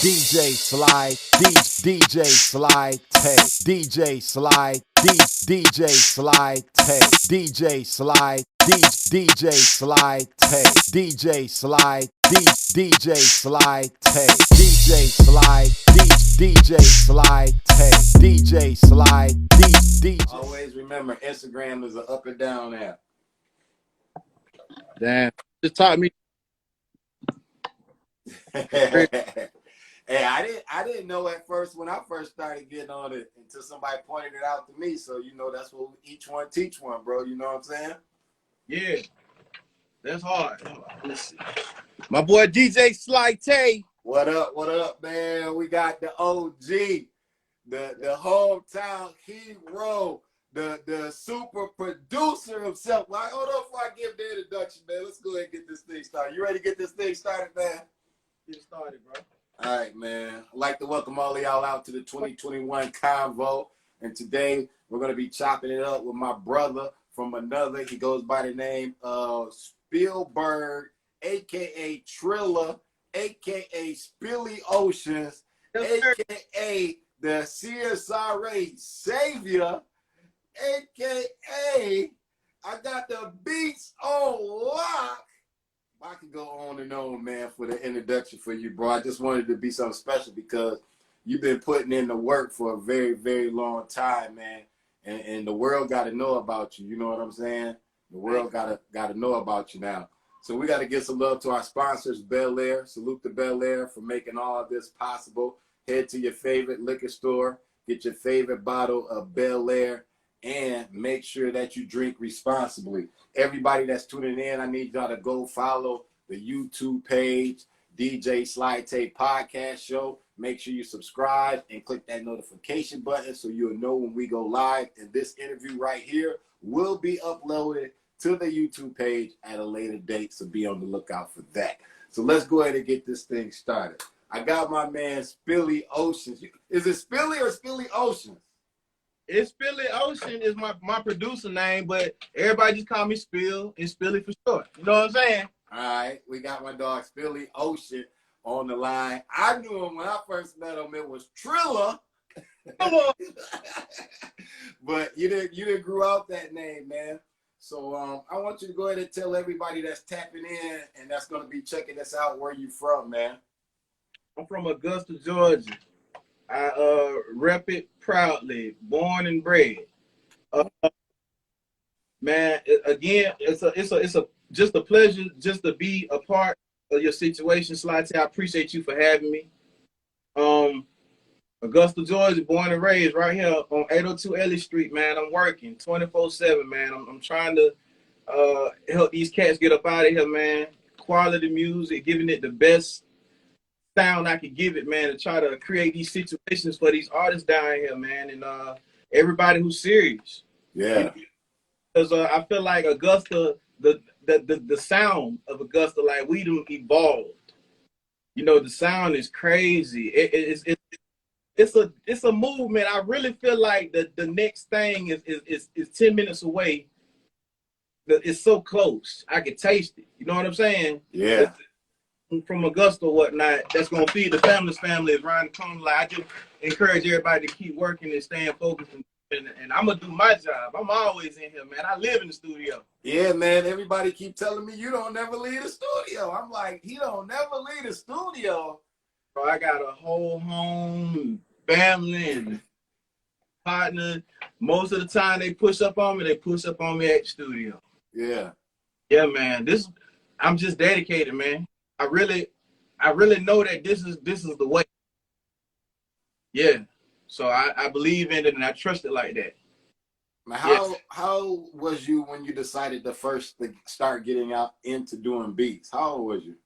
DJ Sly, DJ Sly Tay, DJ Sly, DJ Sly Tay, DJ Sly, DJ Sly Tay, DJ Sly, DJ Sly Tay, DJ Sly, DJ Sly Tay, DJ Sly, DJ. Always remember, Instagram is an up and down app. Damn, just taught me. Hey, I didn't know at first when I first started getting on it until somebody pointed it out to me. So that's what each one teach one, bro. You know what I'm saying? Yeah, that's hard. Let's see. My boy DJ Sly Tay. What up, man? We got the OG, the hometown hero, the super producer himself. Like, hold on before I give the introduction, man. Let's go ahead and get this thing started. You ready to get this thing started, man? Get started, bro. All right, man. I'd like to welcome all of y'all out to the 2021 Convo. And today we're going to be chopping it up with my brother from another. He goes by the name of Speilberg, a.k.a. Trilla, a.k.a. Spxlly Ocean, a.k.a. the CSRA Savior, a.k.a. I got the beats on lock. I could go on and on, man, for the introduction for you, bro. I just wanted to be something special because you've been putting in the work for a very, very long time, man. And the world got to know about you. You know what I'm saying? The world got to know about you now. So we got to give some love to our sponsors, Bel Air. Salute to Bel Air for making all of this possible. Head to your favorite liquor store, get your favorite bottle of Bel Air, and make sure that you drink responsibly. Everybody that's tuning in, I need y'all to go follow the YouTube page, DJ Sly Tay Podcast Show. Make sure you subscribe and click that notification button so you'll know when we go live. And this interview right here will be uploaded to the YouTube page at a later date, so be on the lookout for that. So let's go ahead and get this thing started. I got my man Spxlly Ocean. Is it Spxlly or Spxlly Ocean? It's Speilberg is my producer name, but everybody just call me Spill and Spxlly for short. You know what I'm saying? All right, we got my dog Spxlly Ocean on the line. I knew him when I first met him. It was Trilla. Come on. But you didn't grow out that name, man. So I want you to go ahead and tell everybody that's tapping in and that's going to be checking us out where you from, man. I'm from Augusta, Georgia. I rep it proudly, born and bred. Man, again, it's just a pleasure just to be a part of your situation, Sly Tay. I appreciate you for having me. Augusta, Georgia, born and raised right here on 802 Ellie Street, man. I'm working 24/7, man. I'm trying to help these cats get up out of here, man. Quality music, giving it the best sound I could give it, man, to try to create these situations for these artists down here, man, and everybody who's serious. Yeah. Because I feel like Augusta, the sound of Augusta, like we done evolved. The sound is crazy. It's a movement. I really feel like the next thing is 10 minutes away. It's so close. I can taste it. You know what I'm saying? Yeah. From Augusta or whatnot, that's gonna feed the family's family is around the corner. Like, I just encourage everybody to keep working and staying focused, and I'm gonna do my job. I'm always in here, man. I live in the studio. Yeah, man. Everybody keep telling me you don't never leave the studio. I'm like, he don't never leave the studio. So I got a whole home, family, and partner. Most of the time they push up on me. They push up on me at the studio. Yeah. Yeah, man. I'm just dedicated, man. I really know that this is the way. Yeah. So I believe in it and I trust it like that. Now, how was you when you decided to start getting out into doing beats? How old was you?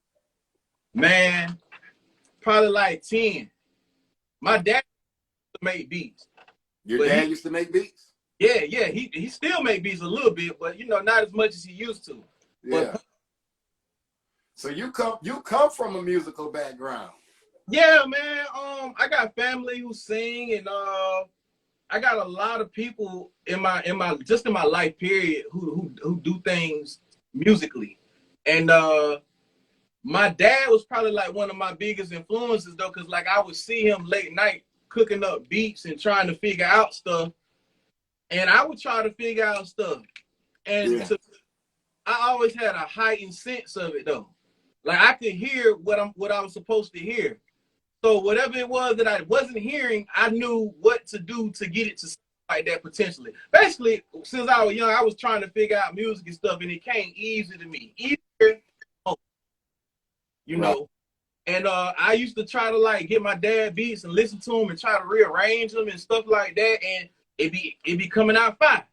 Man, probably like 10. My dad used to make beats. Your dad used to make beats? Yeah. He still make beats a little bit, but not as much as he used to. Yeah. So you come from a musical background. Yeah, man. I got family who sing, and I got a lot of people in my life period who do things musically, and My dad was probably like one of my biggest influences though, because like I would see him late night cooking up beats and trying to figure out stuff, and I would try to figure out stuff. And I always had a heightened sense of it though. Like I could hear what I was supposed to hear. So whatever it was that I wasn't hearing, I knew what to do to get it to sound like that potentially. Basically, since I was young, I was trying to figure out music and stuff, and it came easy to me. Easier, you know. And I used to try to like get my dad beats and listen to them and try to rearrange them and stuff like that, and it be coming out fine.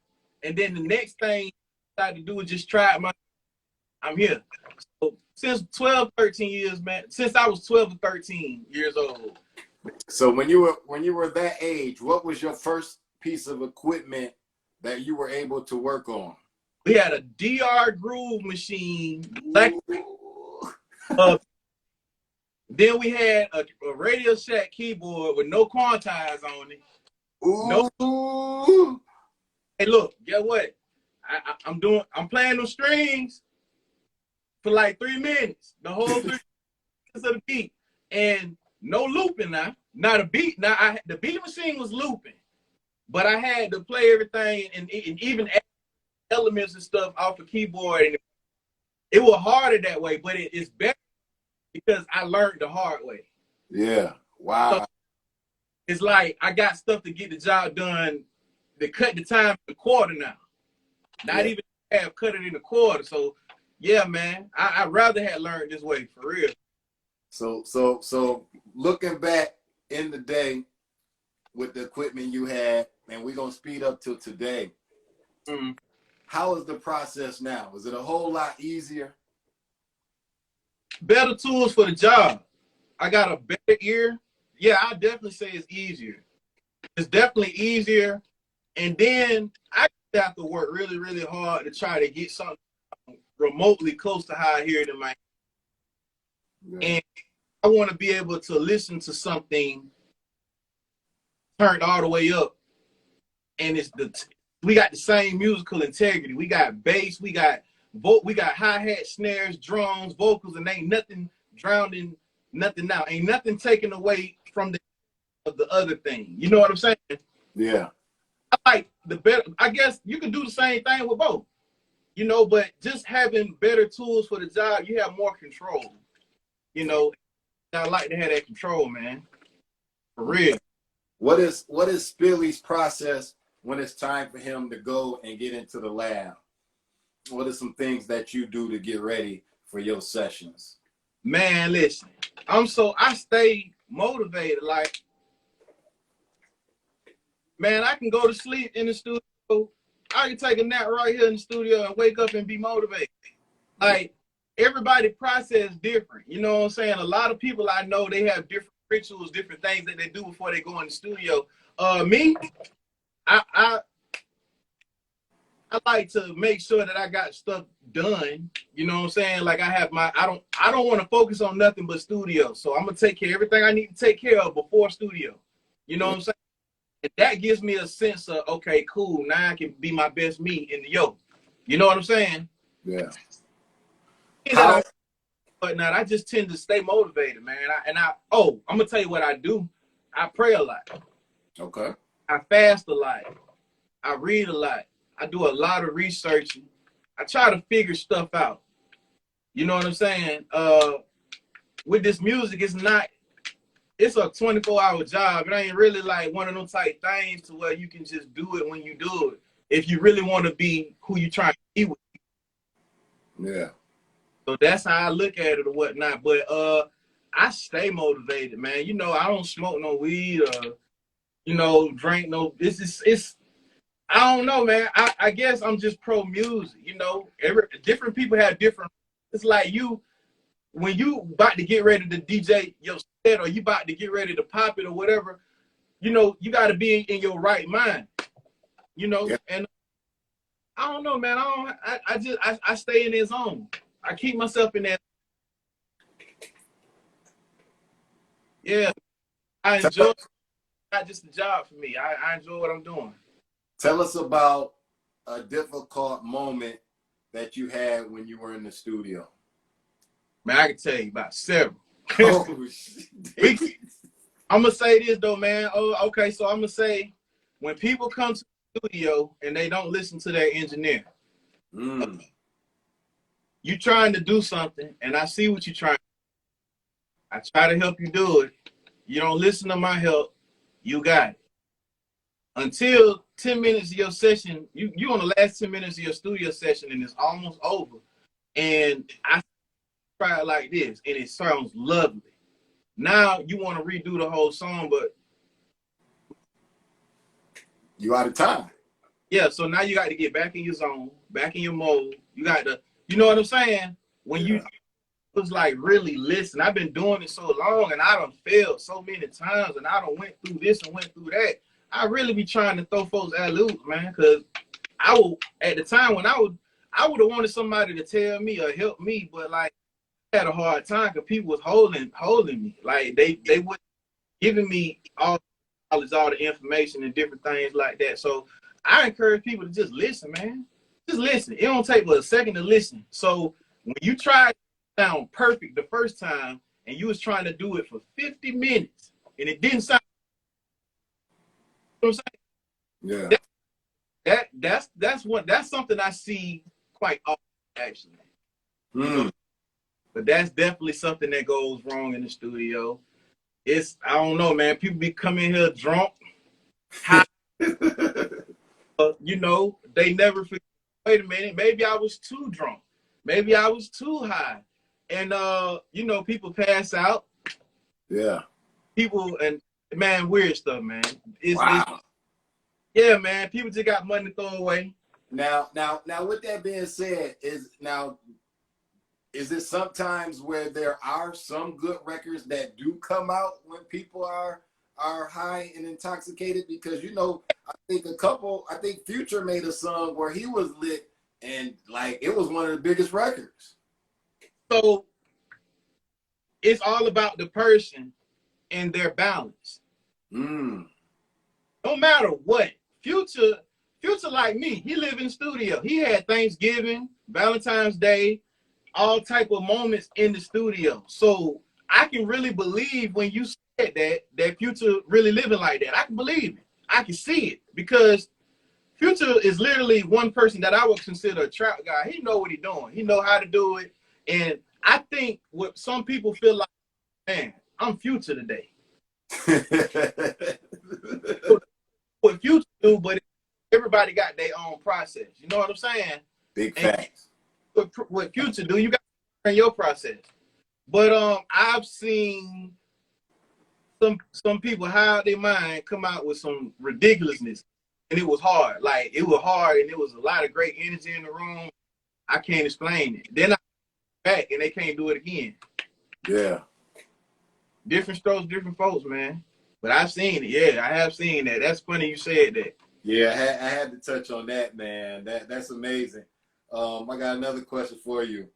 And then the next thing I tried to do was just try it. I'm here. So since 12, 13 years, man. Since I was 12 or 13 years old. So when you were that age, what was your first piece of equipment that you were able to work on? We had a DR Groove machine. Then we had a Radio Shack keyboard with no quantize on it. Ooh. No. Hey, look, guess what? I'm playing those strings for like 3 minutes. The whole 3 minutes of the beat. And no looping now. Not a beat. Now the beat machine was looping. But I had to play everything and even elements and stuff off the keyboard. And it was harder that way, but it's better because I learned the hard way. Yeah. Wow. So it's like I got stuff to get the job done to cut the time in a quarter now. Not even have cut it in a quarter. So yeah, man, I'd rather have learned this way for real. So looking back in the day with the equipment you had, and we're gonna speed up till today. How is the process now? Is it a whole lot easier? Better tools for the job. I got a better ear. Yeah, I definitely say it's easier. It's definitely easier. And then I have to work really, really hard to try to get something remotely close to how I hear it in my head. And I want to be able to listen to something turned all the way up. And we got the same musical integrity. We got bass, we got hi-hat, snares, drums, vocals, and ain't nothing drowning, nothing out. Ain't nothing taken away from the other thing. You know what I'm saying? Yeah. I like the better. I guess you can do the same thing with both. You know, but just having better tools for the job, you have more control. You know, I like to have that control, man. For real. What is Spxlly's process when it's time for him to go and get into the lab? What are some things that you do to get ready for your sessions? Man, listen, I stay motivated. Like, man, I can go to sleep in the studio. I can take a nap right here in the studio and wake up and be motivated. Like, everybody process different. You know what I'm saying? A lot of people I know, they have different rituals, different things that they do before they go in the studio. Me, I like to make sure that I got stuff done. You know what I'm saying? Like I don't want to focus on nothing but studio. So I'm gonna take care of everything I need to take care of before studio. You know what I'm saying? And that gives me a sense of, okay, cool. Now I can be my best me in the yoke. You know what I'm saying? Yeah. But now I just tend to stay motivated, man. I'm gonna tell you what I do. I pray a lot. Okay. I fast a lot. I read a lot. I do a lot of researching. I try to figure stuff out. You know what I'm saying? With this music, it's a 24-hour job. It ain't really like one of those type things to where you can just do it when you do it. If you really want to be who you trying to be with. Yeah. So that's how I look at it or whatnot. But I stay motivated, man. You know, I don't smoke no weed or, you know, drink no. It's I don't know, man. I guess I'm just pro music. You know, different people have different. It's like when you about to get ready to DJ your set or you about to get ready to pop it or whatever. You know, you got to be in your right mind. You know, and I don't know, man. I stay in his zone. I keep myself in that. Yeah, I enjoy it. Not just a job for me. I enjoy what I'm doing. Tell us about a difficult moment that you had when you were in the studio. Man, I can tell you about several. Oh, shit. I'm gonna say this though, man. Oh, okay. So I'm gonna say when people come to the studio and they don't listen to their engineer, you trying to do something, and I see what you're trying. I try to help you do it. You don't listen to my help, you got it. Until 10 minutes of your session, you on the last 10 minutes of your studio session, and it's almost over. And I try it like this, and it sounds lovely. Now you want to redo the whole song, but you out of time. yeah, so now you got to get back in your zone, back in your mode. You got to, you know what I'm saying? When you was like really listen. I've been doing it so long, and I done failed so many times, and I done went through this and went through that. I really be trying to throw folks alley-oops, man, because I will, at the time when I would have wanted somebody to tell me or help me, but like I had a hard time because people was holding me. Like they would giving me all the information and different things like that. So I encourage people to just listen, man. Just listen. It don't take but a second to listen. So when you try to sound perfect the first time and you was trying to do it for 50 minutes and it didn't sound, you know what I'm saying? Yeah. That's something I see quite often, actually. You know? But that's definitely something that goes wrong in the studio. It's, I don't know, man. People be coming here drunk, high. You know, they never forget, wait a minute, maybe I was too drunk. Maybe I was too high. And, you know, people pass out. Yeah. People, and man, weird stuff, man. Wow. Yeah, man. People just got money to throw away. Now, with that being said, is it sometimes where there are some good records that do come out when people are high and intoxicated? Because, you know, I think Future made a song where he was lit and like it was one of the biggest records. So it's all about the person and their balance. No matter what, Future like me, he live in studio. He had Thanksgiving, Valentine's Day, all type of moments in the studio. So I can really believe when you said that Future really living like that. I can believe it. I can see it because Future is literally one person that I would consider a trap guy. He know what he's doing. He know how to do it. And I think what some people feel like, man, I'm Future today. What Future do, but everybody got their own process. You know what I'm saying? Big facts. What Future do, you got to learn your process. But I've seen some people hide their mind, come out with some ridiculousness, and it was hard. Like it was hard, and there was a lot of great energy in the room. I can't explain it. Then I back, and they can't do it again. Yeah. Different strokes, different folks, man. But I've seen it. Yeah, I have seen that. That's funny you said that. Yeah, I had to touch on that, man. That's amazing. I got another question for you.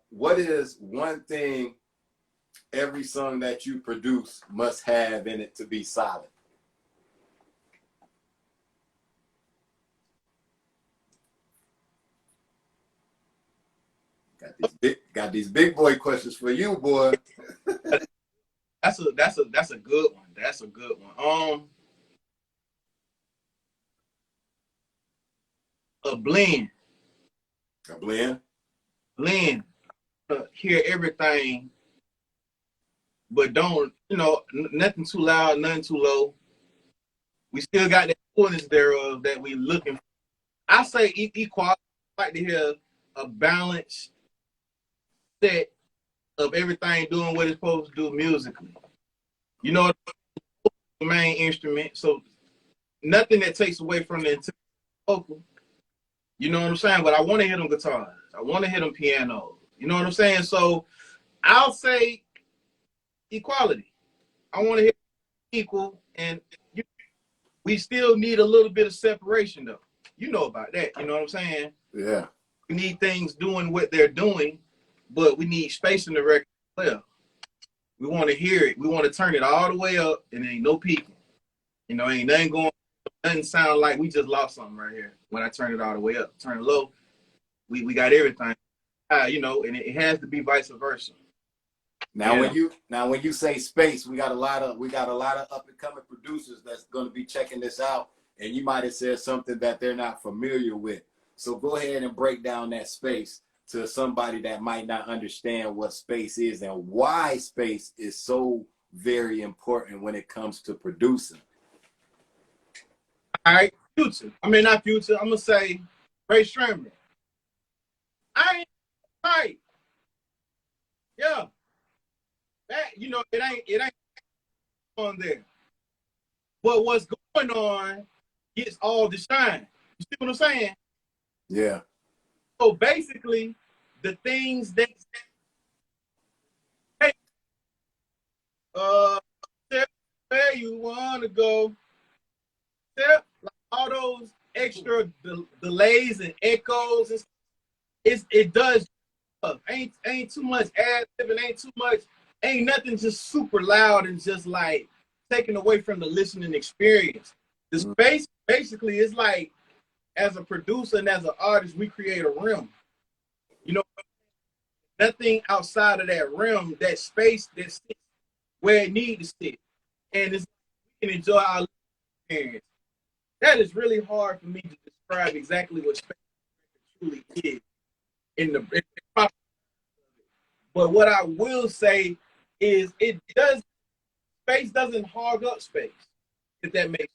What is one thing every song that you produce must have in it to be solid? Got these big boy questions for you, boy. That's a good one. That's a good one. A blend. A blend? Blend. Hear everything, but don't, you know, nothing too loud, nothing too low. We still got that coolness thereof that we looking for. I say equality. I like to hear a balanced set of everything doing what it's supposed to do musically. You know, the main instrument, so nothing that takes away from the vocal. You know what I'm saying? But I want to hear them guitars. I want to hear them pianos. You know what I'm saying? So I'll say equality. I want to hear equal, and we still need a little bit of separation, though. You know about that. You know what I'm saying? Yeah. We need things doing what they're doing, but we need space in the record as well. We want to hear it. We want to turn it all the way up, and there ain't no peaking. You know, ain't nothing going. Doesn't sound like we just lost something right here when I turn it all the way up. Turn it low, we got everything. you know, and it has to be vice versa. Now, Yeah. when you say space, we got a lot of up and coming producers that's going to be checking this out, and you might have said something that they're not familiar with. So go ahead and break down that space to somebody that might not understand what space is and why space is so very important when it comes to producing. All right, Future. I mean, not Future. I'm gonna say Ray Strammer. I ain't right. Yeah, that, you know, it ain't on there. But what's going on gets all the shine. You see what I'm saying? Yeah. So basically, the things that hey, tell where you wanna go, tell, like all those extra delays and echoes, it does. Ain't too much ad libbing, ain't nothing just super loud and just like taken away from the listening experience. The space basically is like, as a producer and as an artist, we create a realm. You know, nothing outside of that realm, that space that sits where it needs to sit. And it's, we can enjoy our experience. That is really hard for me to describe exactly what space truly is in the proper. But what I will say is space doesn't hog up space, if that makes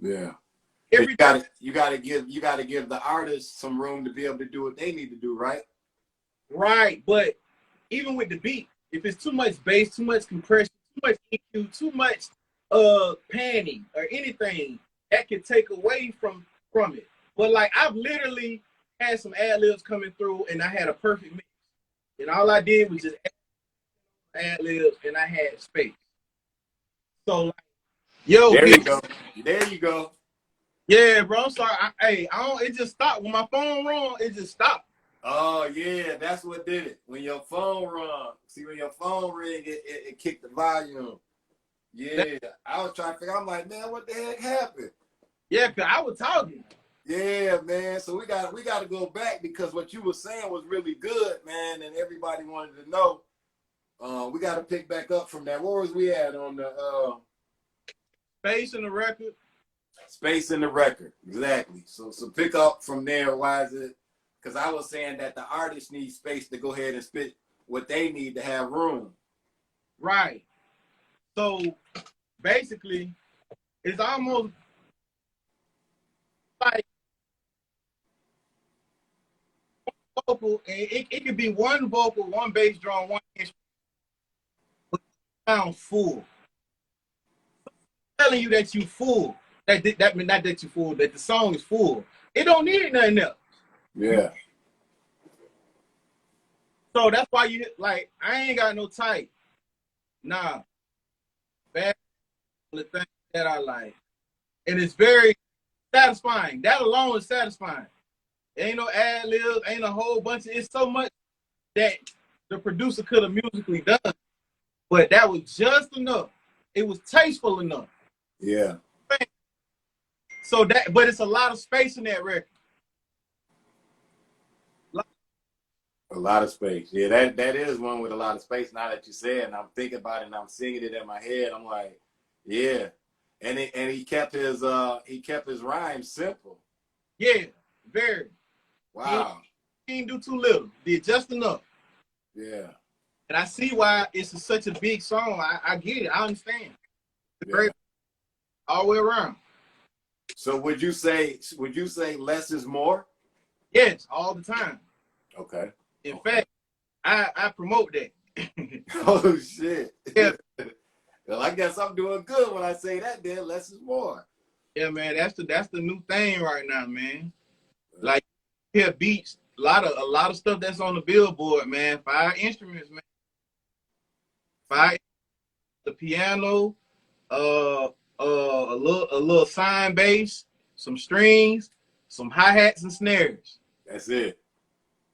sense. Yeah. You gotta give the artists some room to be able to do what they need to do, right? Right. But even with the beat, if it's too much bass, too much compression, too much EQ, too much panning or anything, that can take away from it. But like, I've literally had some ad libs coming through and I had a perfect mix. And all I did was just ad libs and I had space. So like, yo, there you go. There you go. Yeah, bro. I'm sorry. It just stopped. When my phone rung, it just stopped. Oh yeah, that's what did it. When your phone rung, see, when your phone ring, it kicked the volume. Yeah, I was trying to figure. I'm like, man, what the heck happened? Yeah, cause I was talking. Yeah, man. So we got to go back because what you were saying was really good, man, and everybody wanted to know. We got to pick back up from that. Where was we at on the Space in the record? Space in the record, exactly. So pick up from there. Why is it? Because I was saying that the artists need space to go ahead and spit what they need to have room. Right. So basically, it's almost like vocal, and it could be one vocal, one bass drum, one instrument, but it sounds full. I'm telling you that you full. That mean not that you full, that the song is full. It don't need nothing else. Yeah. So that's why you like, I ain't got no type. Nah. Bad the thing that I like. And it's very satisfying. That alone is satisfying. Ain't no ad libs, ain't a whole bunch of, it's so much that the producer could have musically done. But that was just enough. It was tasteful enough. Yeah. So that, but it's a lot of space in that record. A lot of space. Yeah, that is one with a lot of space. Now that you say it, and I'm thinking about it, and I'm singing it in my head. I'm like, yeah. And he kept his rhymes simple. Yeah, very. Wow. He didn't do too little. Did just enough. Yeah. And I see why it's such a big song. I get it. I understand. It's great all the way around. So would you say less is more? Yes, all the time. Okay. In fact, I promote that. Oh shit. Yeah. Well, I guess I'm doing good when I say that. Then less is more. Yeah, man. That's the new thing right now, man. Like, hear beats, a lot of stuff that's on the Billboard, man. 5 instruments, man. 5, the piano, a little sign bass, some strings, some hi-hats and snares. That's it.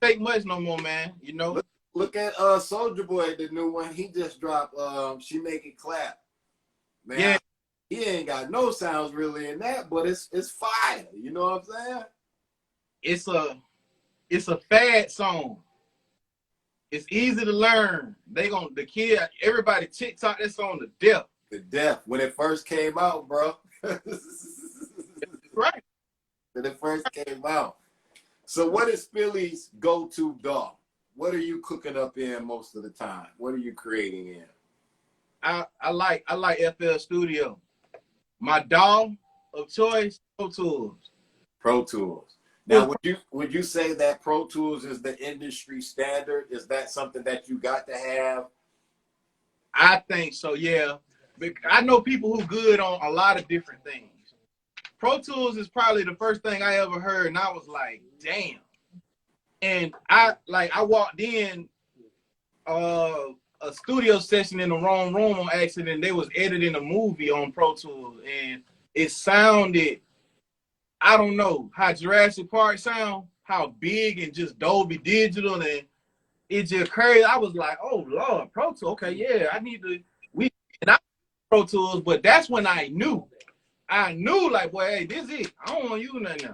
Take much no more, man. You know. Look at Soulja Boy, the new one. He just dropped She Make It Clap. Man, yeah. He ain't got no sounds really in that, but it's fire. You know what I'm saying? It's a fad song. It's easy to learn. The kid, everybody TikTok that's on the deaf. The deaf when it first came out, bro. Right. When it first came out. So what is Spxlly's go-to DAW? What are you cooking up in most of the time? What are you creating in? I like FL Studio. My DAW of choice, Pro Tools. Pro Tools. Now, would you say that Pro Tools is the industry standard? Is that something that you got to have? I think so, yeah. I know people who good on a lot of different things. Pro Tools is probably the first thing I ever heard, and I was like, damn. And I walked in a studio session in the wrong room on accident. They was editing a movie on Pro Tools, and it sounded, I don't know, how Jurassic Park sound, how big and just Dolby Digital, and it just crazy. I was like, oh Lord, Pro Tools, okay, yeah, I Pro Tools, but that's when I knew like, boy, hey, this is it. I don't want to use nothing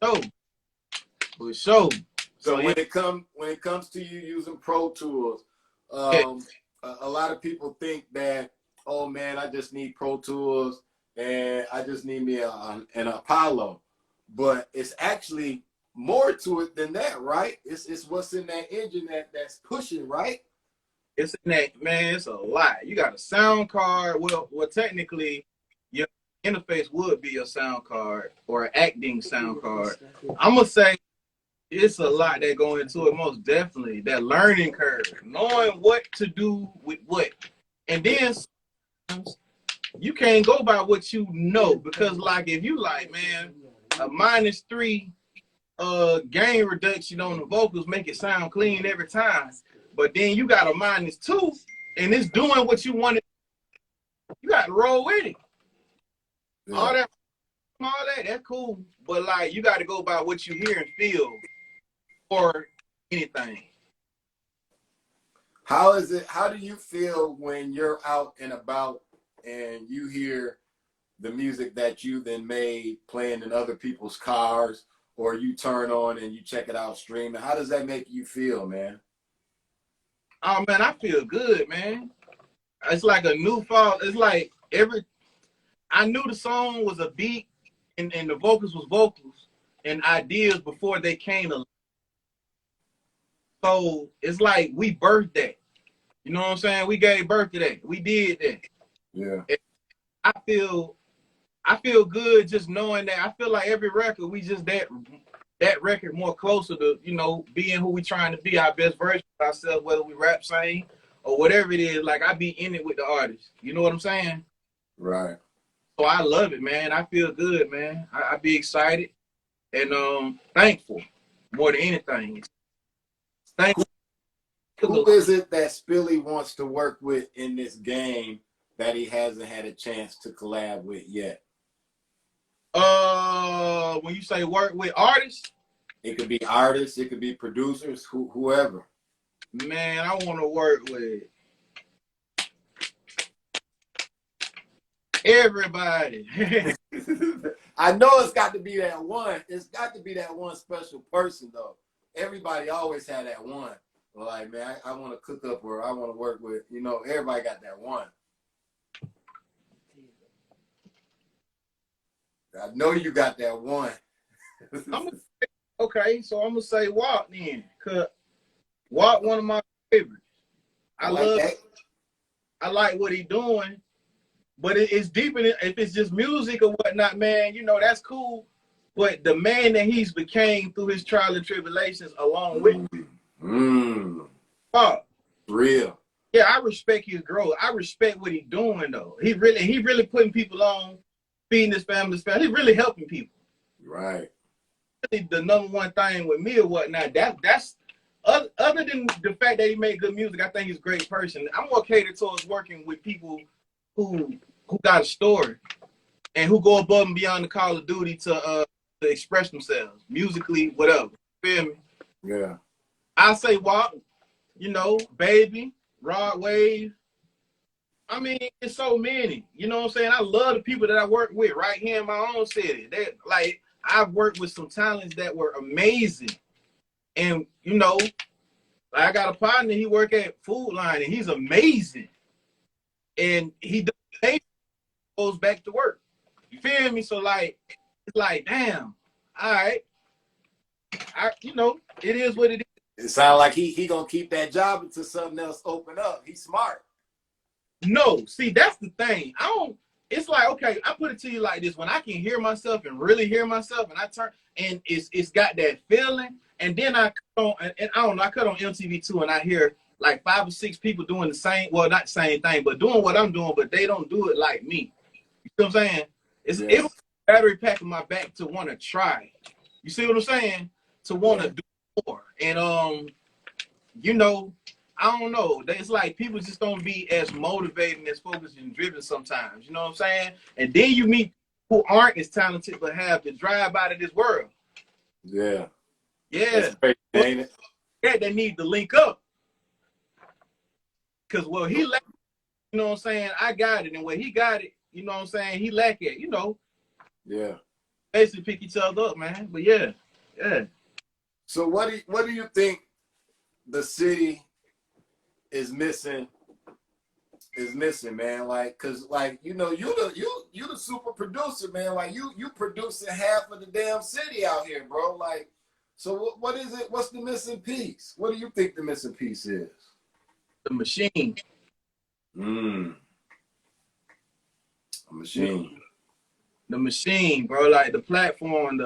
else. For sure. So when it comes to you using Pro Tools, a lot of people think that, oh man, I just need Pro Tools and I just need me an Apollo, but it's actually more to it than that, right? It's what's in that engine that's pushing, right? It's in that, man, it's a lot. You got a sound card. Well, technically, your interface would be a sound card or an acting sound card. I'm going to say it's a lot that go into it, most definitely. That learning curve, knowing what to do with what. And then you can't go by what you know, because like if you like, man, a -3 gain reduction on the vocals make it sound clean every time. But then you got a -2 and it's doing what you wanted. You got to roll with it. Yeah. All that's cool. But like you got to go by what you hear and feel or anything. How do you feel when you're out and about and you hear the music that you then made playing in other people's cars, or you turn on and you check it out streaming? How does that make you feel, man? Oh man, I feel good, man. It's like a new fall. It's like I knew the song was a beat and the vocals was vocals and ideas before they came to life. So it's like we birthed that. You know what I'm saying? We gave birth to that. We did that. Yeah. And I feel good just knowing that. I feel like every record we just that record more closer to, you know, being who we trying to be, our best version of ourselves, whether we rap, sing, or whatever it is. Like I be in it with the artist. You know what I'm saying? Right. So I love it, man. I feel good, man. I be excited and thankful more than anything. Thankful. Who is it that Spxlly wants to work with in this game that he hasn't had a chance to collab with yet? When you say work with artists, it could be artists, it could be producers, whoever. Man, I want to work with everybody. I know it's got to be that one. It's got to be that one special person, though. Everybody always had that one. Like, man, I want to cook up or I want to work with, you know, everybody got that one. I know you got that one. Okay, so I'm going to say Walt then. Because Walt one of my favorites. I like what he doing. But it's deep in it. If it's just music or whatnot, man, you know, that's cool. But the man that he's became through his trial and tribulations along with me. Real. Yeah, I respect his growth. I respect what he's doing, though. He really putting people on, feeding his family. He's really helping people. Right. The #1 thing with me or whatnot, that's other than the fact that he made good music, I think he's a great person. I'm more catered towards working with people who got a story and who go above and beyond the call of duty to express themselves musically, whatever. Feel me? Yeah. I say Walt, you know, Baby, Rod Wave. I mean, it's so many. You know what I'm saying? I love the people that I work with right here in my own city. I've worked with some talents that were amazing. And you know, I got a partner, he work at Food Line and he's amazing. And he goes back to work. You feel me? So like, it's like, damn, all right. You know, it is what it is. It sounds like he gonna keep that job until something else open up. He's smart. No, see, that's the thing. It's like, okay, I put it to you like this. When I can hear myself and really hear myself and I turn and it's got that feeling, and then I cut on, and I don't know, I cut on MTV2 and I hear like 5 or 6 people doing the same, well, not the same thing, but doing what I'm doing, but they don't do it like me. You see what I'm saying? It was a battery pack in my back to want to try. You see what I'm saying? To want to do more. And you know, I don't know. It's like people just don't be as motivated, as focused and driven sometimes. You know what I'm saying? And then you meet who aren't as talented but have the drive out of this world. Yeah. Yeah. That's crazy, ain't it? Yeah, they need to link up. Because, well, he lack, you know what I'm saying? I got it. And when he got it, you know what I'm saying? He lack it, you know. Yeah. Basically pick each other up, man. But yeah. Yeah. So what do you think the city is missing, man? Like, cause like, you know, you the super producer, man. Like you producing half of the damn city out here, bro. Like, so what is it? What's the missing piece? What do you think the missing piece is? The machine. A machine. The machine, bro. Like the platform,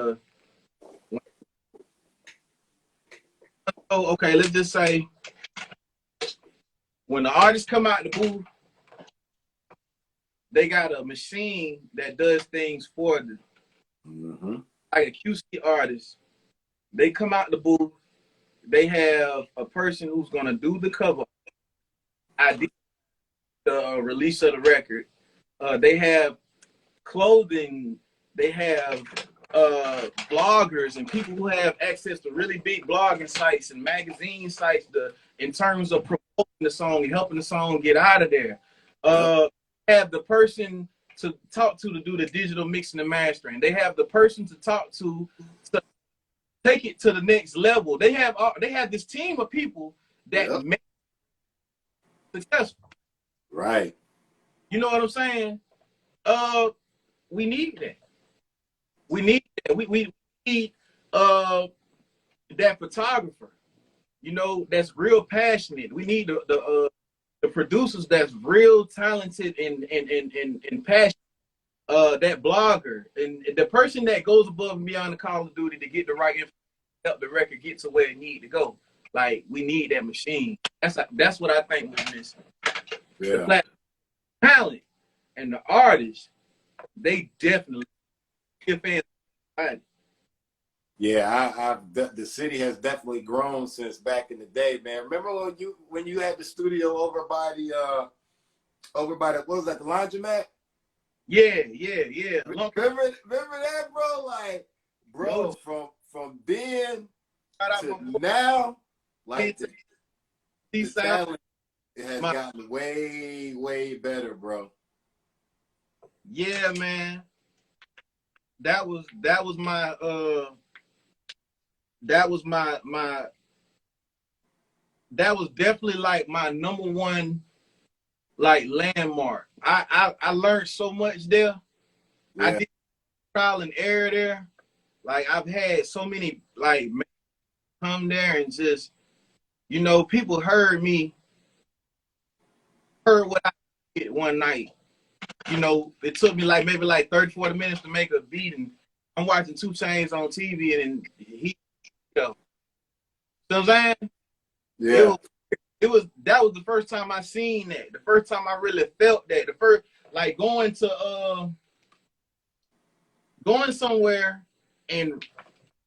okay, let's just say when the artists come out the booth, they got a machine that does things for them. Like a QC artist, they come out the booth, they have a person who's gonna do the cover, ID, the release of the record. They have clothing, they have bloggers and people who have access to really big blogging sites and magazine sites in terms of promoting the song and helping the song get out of there. Have the person to talk to do the digital mixing and mastering. They have the person to talk to take it to the next level. They have this team of people that make it successful. Right. You know what I'm saying? We need that. We need that. We need that photographer, you know, that's real passionate. We need the producers that's real talented and passionate. That blogger and the person that goes above and beyond the call of duty to get the right information, help the record get to where it need to go. Like we need that machine. That's what I think we're missing. Yeah. The talent and the artists, they definitely give fans. Yeah, the city has definitely grown since back in the day, man. Remember when you had the studio over by the what was that, the laundromat? Yeah. Remember that, bro? Like, bro, from then to now, like the talent has gotten way, way better, bro. Yeah, man. That was my that was definitely like my number one like landmark. I learned so much there. Yeah. I did trial and error there. Like I've had so many like come there and just, you know, people heard what I did one night. You know, it took me like maybe like 30, 40 minutes to make a beat, and I'm watching 2 Chainz on TV and he, you know what I'm saying? Yeah. That was the first time I seen that. The first time I really felt that. The first, like going somewhere and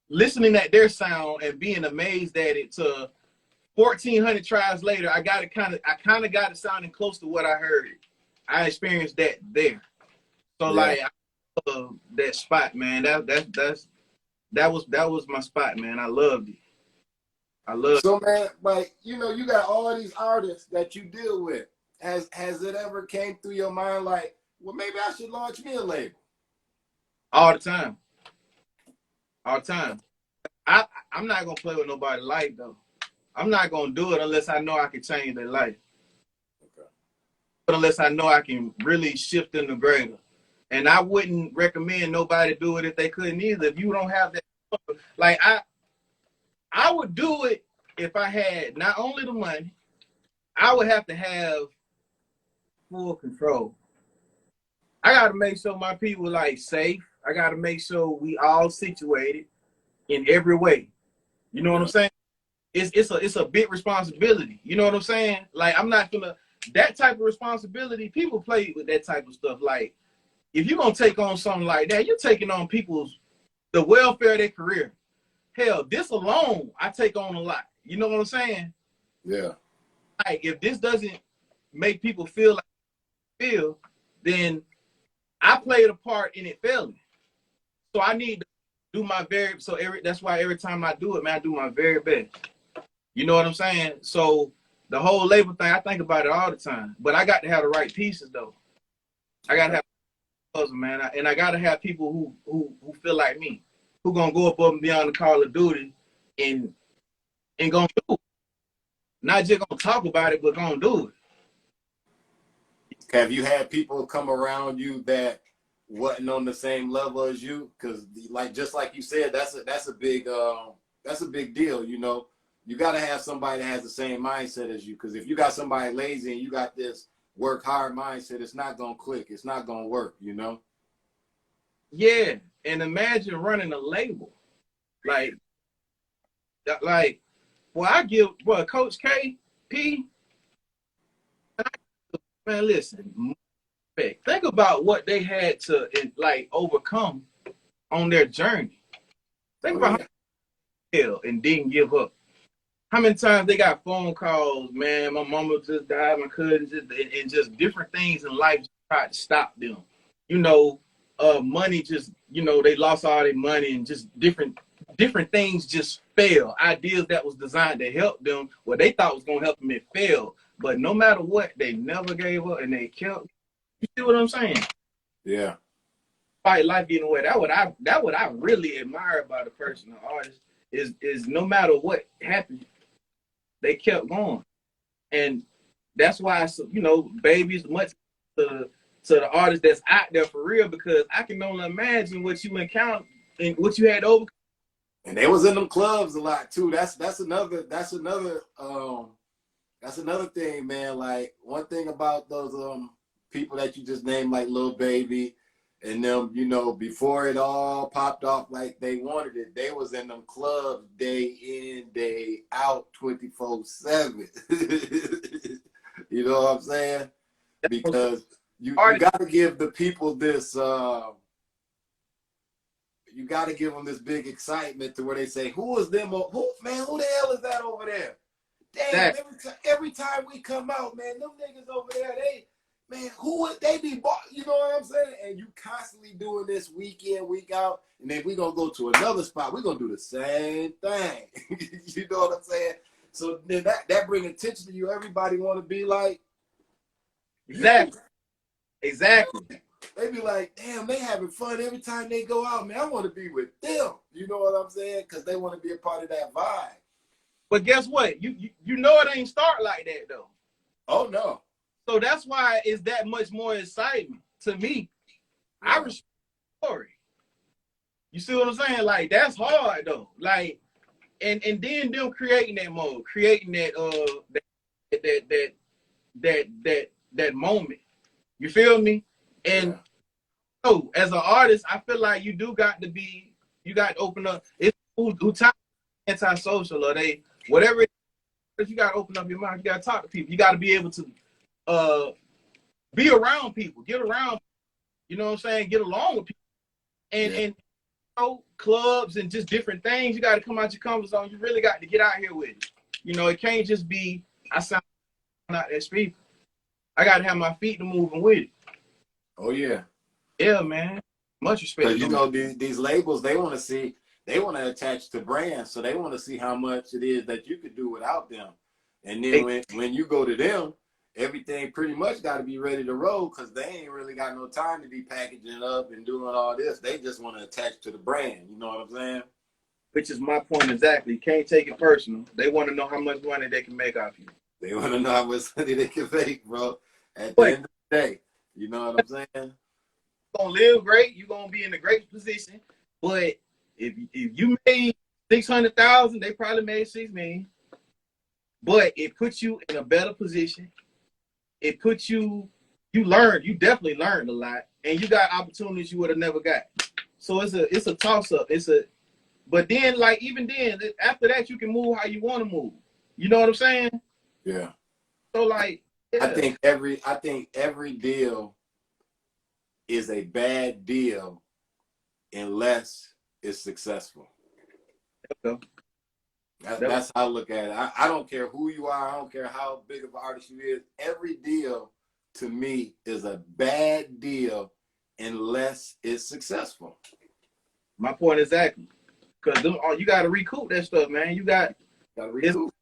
listening at their sound and being amazed at it to 1,400 tries later, I kind of got it sounding close to what I heard. I experienced that there. So like that spot, man. That was my spot, man. I loved it. So, man, like, you know, you got all these artists that you deal with. Has it ever came through your mind like, well, maybe I should launch me a label? All the time. I'm not gonna play with nobody's life though. I'm not gonna do it unless I know I can change their life. Okay. But unless I know I can really shift them to greater. And I wouldn't recommend nobody do it if they couldn't either. If you don't have that, like I would do it if I had not only the money, I would have to have full control. I got to make sure my people like safe. I got to make sure we all situated in every way. You know what I'm saying? It's a big responsibility. You know what I'm saying? Like I'm not gonna that type of responsibility. People play with that type of stuff. Like if you're gonna take on something like that, you're taking on people's the welfare of their career. Hell, this alone, I take on a lot. You know what I'm saying? Yeah. Like if this doesn't make people feel like they feel, then I played a part in it failing. So I need to do my very that's why every time I do it, man, I do my very best. You know what I'm saying? So the whole label thing, I think about it all the time. But I got to have the right pieces though. I gotta have puzzle, man, and I gotta have people who feel like me, who gonna go above and beyond the call of duty, and gonna do it. Not just gonna talk about it, but gonna do it. Have you had people come around you that wasn't on the same level as you? Because like just like you said, that's a big deal. You know, you got to have somebody that has the same mindset as you. Because if you got somebody lazy and you got this work hard mindset, it's not gonna click. It's not gonna work. You know. Yeah, and imagine running a label, like, well, I give Coach K P. Man, listen. Think about what they had to like overcome on their journey. Think about how they failed and didn't give up. How many times they got phone calls, man, my mama just died, my cousin just, and just different things in life tried to stop them. You know, money just, you know, they lost all their money and just different things just failed. Ideas that was designed to help them, what they thought was gonna help them, it failed. But no matter what, they never gave up and they kept. You see what I'm saying? Yeah. Fight life getting away. That what I really admire about a person, an artist, is no matter what happened, they kept going. And that's why, you know, babies much to the artist that's out there for real, because I can only imagine what you encountered and what you had to overcome. And they was in them clubs a lot too. That's another thing, man. Like one thing about those people that you just named, like Lil Baby and them, you know, before it all popped off like they wanted it, they was in them clubs day in, day out, 24/7. You know what I'm saying? Because you got to give the people this you got to give them this big excitement to where they say, who is them? Who the hell is that over there? Damn, every time we come out, man, them niggas over there, they be bought, you know what I'm saying? And you constantly doing this week in, week out, and then we gonna go to another spot, we're gonna do the same thing. You know what I'm saying? So then that bring attention to you. Everybody wanna be like, Exactly. They be like, damn, they having fun every time they go out, man. I want to be with them. You know what I'm saying? Because they want to be a part of that vibe. But guess what? You know it ain't start like that though. Oh no. So that's why it's that much more excitement to me. Yeah. I respect the story. You see what I'm saying? Like that's hard though. Like and then them creating that mode, creating that that moment. You feel me? And so as an artist, I feel like you got to open up. It's who time antisocial or they whatever it is, you got to open up your mind. You got to talk to people. You got to be able to be around people, get around, you know what I'm saying? Get along with people. And you know, clubs and just different things, you got to come out your comfort zone. You really got to get out here with it. You know, it can't just be I sound out that speaker. I got to have my feet to moving with it. Oh yeah. Yeah, man. Much respect. Because you know these labels, they want to attach to brands, so they want to see how much it is that you could do without them. And then when you go to them, everything pretty much got to be ready to roll because they ain't really got no time to be packaging up and doing all this. They just want to attach to the brand. You know what I'm saying? which is my point exactly. You can't take it personal. They want to know how much money they can make off you. They want to know how much money they can make, bro. At the But end of the day, you know what I'm saying? you're gonna live great. You're gonna be in a great position. But if you made 600,000, they probably made 6 million. But it puts you in a better position. It puts you you definitely learned a lot, and you got opportunities you would have never got. So it's a toss up. But then, like, even then, after that, you can move how you want to move. You know what I'm saying? Yeah. So, like, yeah. I think every deal is a bad deal unless it's successful. Okay. That's how I look at it. I don't care who you are. I don't care how big of an artist you is. Every deal to me is a bad deal unless it's successful. My point exactly. Because you got to recoup that stuff, man. You got to recoup.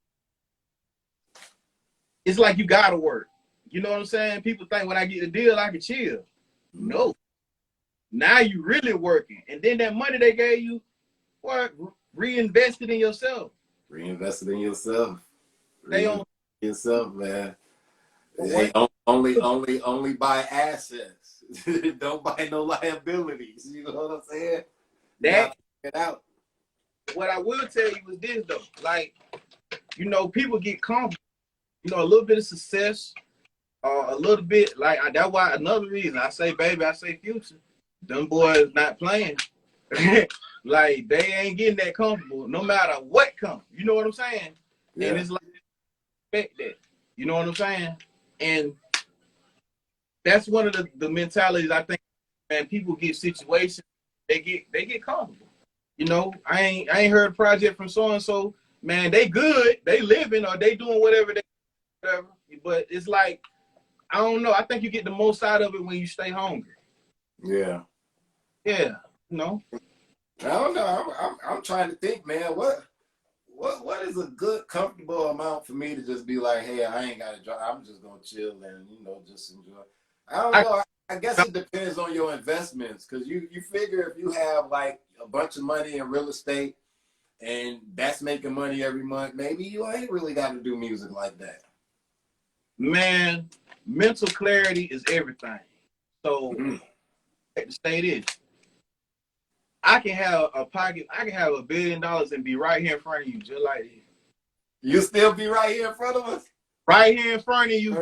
It's like you got to work. You know what I'm saying? People think when I get the deal, I can chill. Mm-hmm. No. Now you really working. And then that money they gave you, what? Reinvested in yourself. Reinvested in yourself. They own yourself, man. Hey, only buy assets. Don't buy no liabilities. You know what I'm saying? That get out. What I will tell you is this though. Like, you know, people get comfortable. You know, a little bit of success, a little bit like that's why another reason I say baby, I say future. Them boys not playing. Like they ain't getting that comfortable no matter what comes. You know what I'm saying? Yeah. And it's like expect that. You know what I'm saying? And that's one of the mentalities I think, man, people get situations, they get comfortable. You know, I ain't heard a project from so and so, man, they good, they living or they doing whatever. But it's like, I don't know. I think you get the most out of it when you stay hungry. Yeah. Yeah. You know? I don't know. I'm trying to think, man. What is a good, comfortable amount for me to just be like, hey, I ain't got to drive. I'm just gonna chill and just enjoy. I don't know. I guess it depends on your investments, because you figure if you have like a bunch of money in real estate and that's making money every month, maybe you ain't really got to do music like that. Man, mental clarity is everything. So, to say this. I can have $1 billion and be right here in front of you, just like this. You still be right here in front of us? Right here in front of you,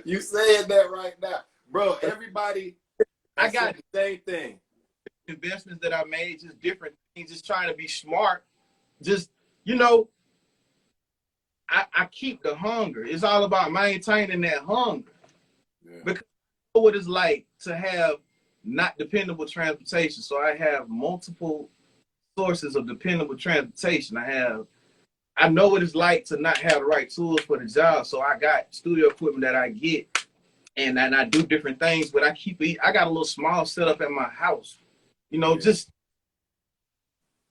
you saying that right now. Bro, everybody I got the same thing. Investments that I made, just different things, just trying to be smart. Just, you know, I keep the hunger. It's all about maintaining that hunger. Yeah. Because I know what it's like to have not dependable transportation. So I have multiple sources of dependable transportation. I know what it's like to not have the right tools for the job. So I got studio equipment that I get, and I do different things, but I got a little small setup at my house. You know, just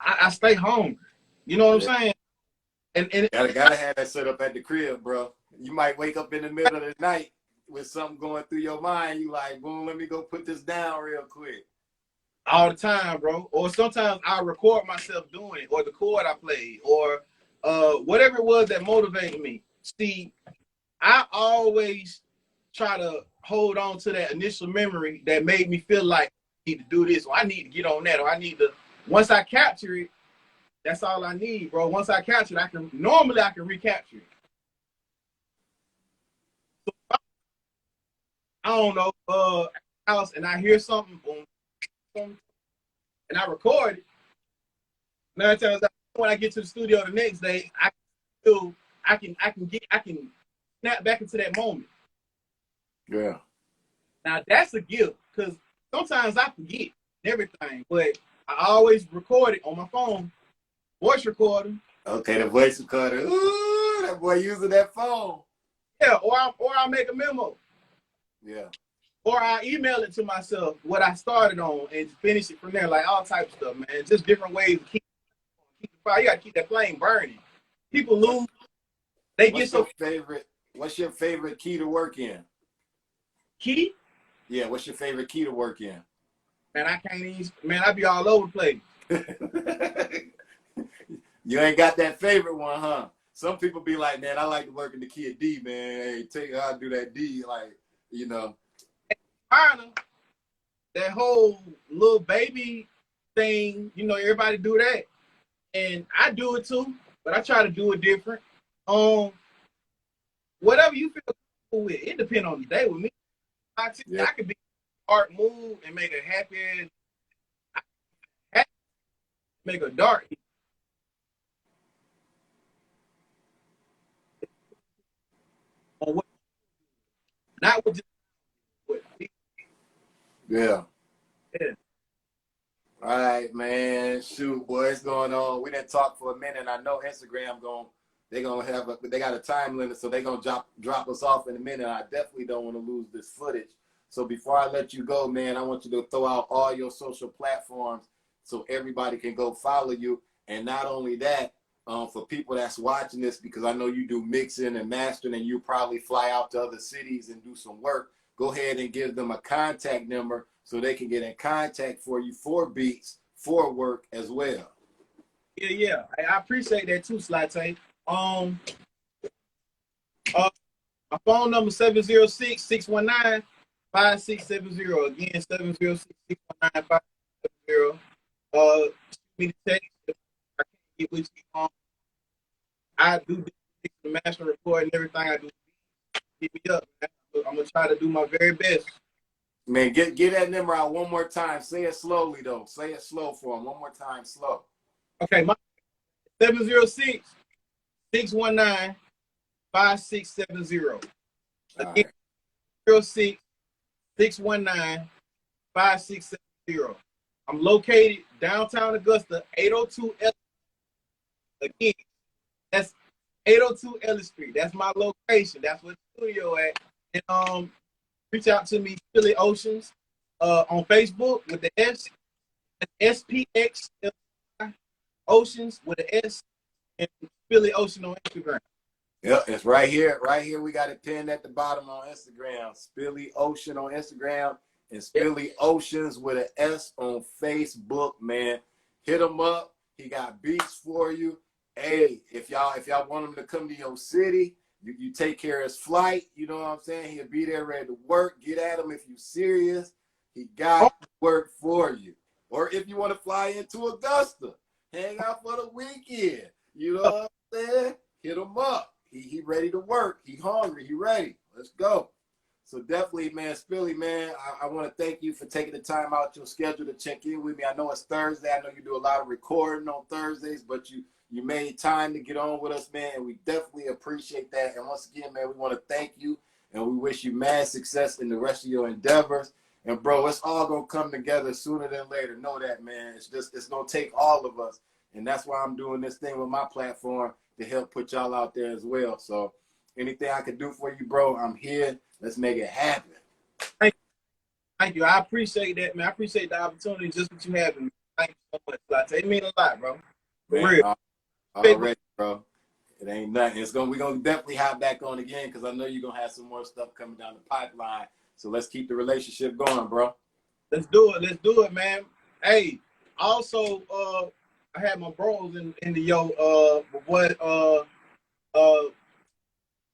I stay hungry. You know what I'm saying? And gotta have that set up at the crib, bro. You might wake up in the middle of the night with something going through your mind. You like, boom, let me go put this down real quick. All the time, bro. Or sometimes I record myself doing it, or the chord I played, or whatever it was that motivated me. See, I always try to hold on to that initial memory that made me feel like I need to do this, or I need to get on that, or I need to. Once I capture it, that's all I need, bro. Once I capture it, I can recapture it. So, I don't know, house, and I hear something, boom, and I record it. 9 times out, when I get to the studio the next day, I can snap back into that moment. Yeah. Now that's a gift, because sometimes I forget everything, but I always record it on my phone, voice recorder. Okay, the voice recorder. Ooh, that boy using that phone. Yeah, or I'll make a memo. Yeah. Or I email it to myself what I started on and finish it from there, like all types of stuff, man. Just different ways to keep the fire. You gotta keep that flame burning. People lose. What's your favorite key to work in? Key? Yeah, what's your favorite key to work in? Man, I can't even. Man, I be all over the place. You ain't got that favorite one, huh? Some people be like, man, I like to work in the key of D, man. Hey, take how I do that D, like, you know. Kinda. That whole little baby thing, you know, everybody do that. And I do it too, but I try to do it different. Whatever you feel comfortable with, it depends on the day with me. I could be dark mood and make a happy, make a dark. Not with just with Yeah. yeah. All right, man. Shoot, boy, it's going on. We didn't talk for a minute. I know Instagram they got a time limit, so they're gonna drop us off in a minute. I definitely don't want to lose this footage. So before I let you go, man, I want you to throw out all your social platforms so everybody can go follow you. And not only that, for people that's watching this, because I know you do mixing and mastering, and you probably fly out to other cities and do some work. Go ahead and give them a contact number so they can get in contact for you for beats, for work as well. Yeah. I appreciate that too, Sly Tay. My phone number 706-619-5670. Again, 706-619-5670. Me to text if I can't get with you. I do the master report and everything I do. Hit me up, man. I'm gonna try to do my very best. Man, get that number out one more time. Say it slowly though. Say it slow for them. One more time, slow. Okay, my 706-619-5670. Again, 706-619-5670. I'm located downtown Augusta, 802 Ellis. Again, that's 802 Ellis Street. That's my location. That's where the studio at. And reach out to me, Spxlly Oceans, on Facebook with the S, Spxlly Oceans with the S, and Spxlly Ocean on Instagram. Yep, it's right here. Right here, we got it pinned at the bottom on Instagram. Spxlly Ocean on Instagram and Spxlly Oceans with an S on Facebook, man. Hit him up. He got beats for you. Hey, if y'all want him to come to your city, you take care of his flight. You know what I'm saying? He'll be there ready to work. Get at him if you're serious. He got work for you. Or if you want to fly into Augusta, hang out for the weekend. You know what I'm saying? Hit him up. He ready to work. He hungry. He ready. Let's go. So definitely, man, Spxlly, man, I want to thank you for taking the time out your schedule to check in with me. I know it's Thursday. I know you do a lot of recording on Thursdays, but you made time to get on with us, man, and we definitely appreciate that. And once again, man, we want to thank you, and we wish you mad success in the rest of your endeavors. And, bro, it's all going to come together sooner than later. Know that, man. It's going to take all of us, and that's why I'm doing this thing with my platform to help put y'all out there as well. So anything I can do for you, bro, I'm here. Let's make it happen. Thank you. I appreciate that, man. I appreciate the opportunity, just what you have. Thank you so much, Sly Tay. It means a lot, bro. For real. Already, bro. It ain't nothing. We're gonna definitely hop back on again because I know you're gonna have some more stuff coming down the pipeline. So let's keep the relationship going, bro. Let's do it. Let's do it, man. Hey, also, I had my bros in the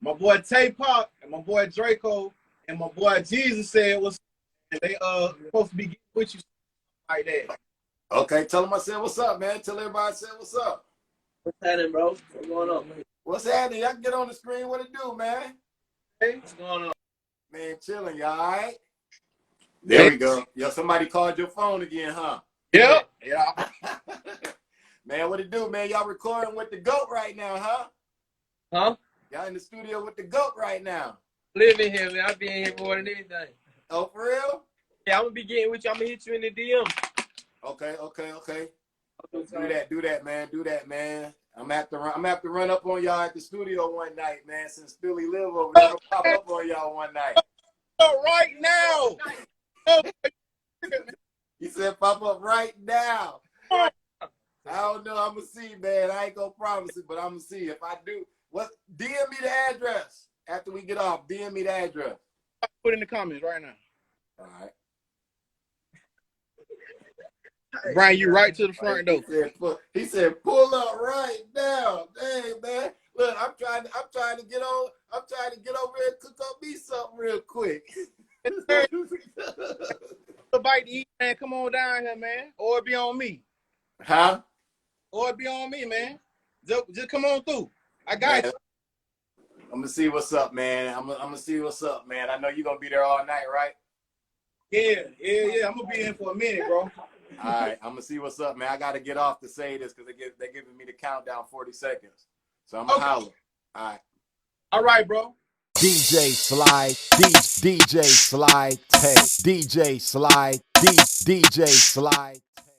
my boy Tay Pop and my boy Draco and my boy Jesus said was they supposed to be getting with you like that. Okay, tell them I said what's up, man. Tell everybody I said what's up. What's happening, bro? What's going on? What's happening? Y'all can get on the screen. What it do, man? Hey, What's going on? Man, chilling, y'all all right? There we go. Yo, somebody called your phone again, huh? Yep. Yeah. Man, what it do, man? Y'all recording with the GOAT right now, huh? Huh? Y'all in the studio with the GOAT right now. Living here, man. I be in here more than anything. Oh, for real? Yeah, I'm gonna be getting with you. I'm gonna hit you in the DM. Okay. Do that, man. I'm gonna have to run up on y'all at the studio one night, man. Since Spxlly live over there, I'll pop up on y'all one night. Right now. He said pop up right now. I don't know. I'm gonna see, man. I ain't gonna promise it, but I'm gonna see. If I do, DM me the address after we get off. DM me the address. Put in the comments right now. All right. Bring you right to the front door. He said, pull up right now. Dang, man. Look, I'm trying to get on. I'm trying to get over here and cook up me something real quick. A bite to eat, man. Come on down here, man. Or it be on me. Huh? Or it be on me, man. Just come on through. I got you. I'm gonna see what's up, man. I'm gonna see what's up, man. I know you're gonna be there all night, right? Yeah. I'm gonna be in for a minute, bro. All right, I'm gonna see what's up, man. I gotta get off to say this because they're giving me the countdown 40 seconds. So I'm gonna holler. All right. All right, bro. DJ Sly, DJ Sly Tay, DJ Sly, DJ Sly Tay.